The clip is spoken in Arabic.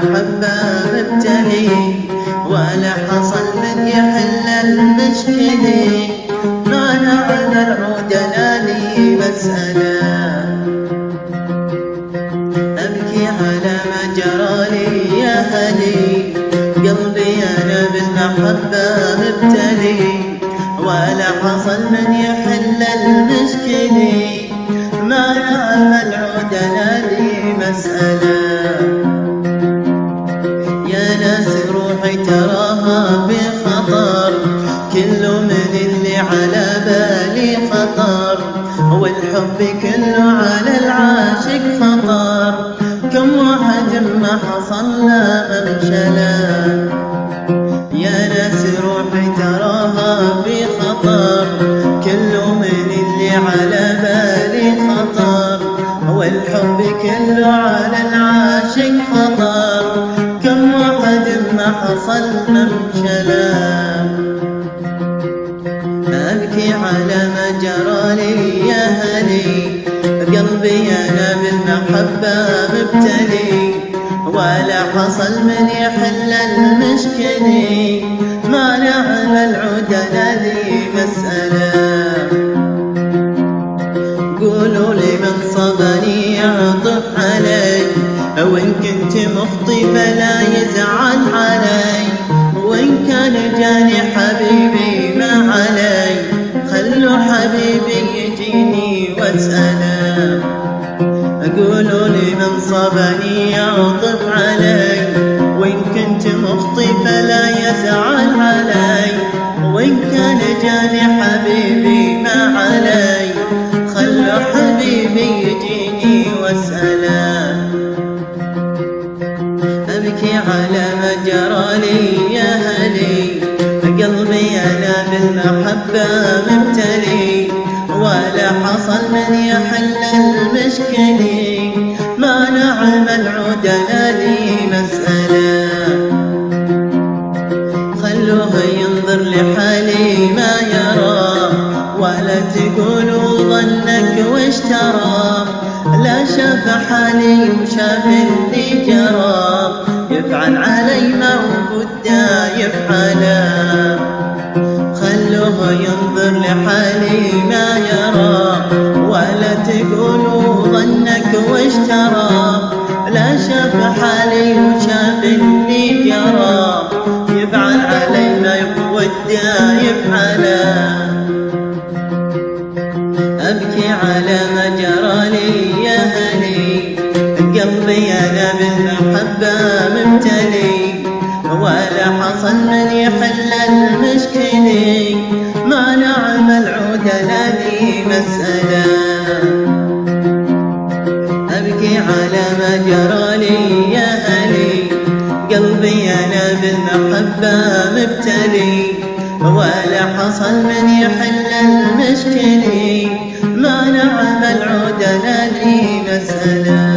بالمحبة مبتلي، ولا حصل من يحل المشكلة، ما نعم العود لي مسألة. أبكي على ما جرالي يا هلي، قلبي أنا بالمحبة مبتلي، ولا حصل من يحل المشكلة، ما نعم العود لي مسألة. يا ناس روحي تراها في خطر، كل من اللي على بالي خطر، والحب كله على العاشق خطر، كم واحد ما حصل له ممشله. يا ناس روحي تراها في خطر، كل من اللي على بالي خطر، والحب كله على العاشق خطر، كم واحد ما حصل ممشله. أبكي على ما جرالي يا هلي، قلبي أنا بالمحبة مبتلي، ولا حصل من يحل المشكلة، ما نعم العود لي مسألة. قولوا لي من صبني يعطف علي، وإن كنت مخطي فلا يزعل علي، وإن كان جاني حبيبي ما علي، خلوا حبيبي يجيني واسأله. قولوا لي من صبني يعطف علي، وإن كنت مخطي فلا يزعل علي، وإن كان جاني حبيبي ما علي، خلوا حبيبي يجيني واسأله. أبكي على ما جرالي يا هلي، قلبي أنا بالمحبة مبتلي، ولا حصل من يحل المشكلة، ما نعم العود لي مسألة. خلوه ينظر لحالي ما يرى، ولا تقولوا ظنك واشترى، لا شاف حالي وشاف اللي جرى، يفعل علي ما وبده يفعله. خلوه ينظر لحالي ما يرى، ولا تقولوا ظنك واشترى، لا شاف حالي وشاف اللي جرى، يفعل علي ما وده يفعله. أبكي على ما جرالي يا هلي، قلبي أنا بالمحبة مبتلي، ولا حصل من يحل المشكلة، ما نعم العود لي مسألة. أبكي على ما جرالي يا هلي، قلبي أنا بالمحبة مبتلي، ولا حصل من يحل المشكلة، ما نعم العود لي مسألة.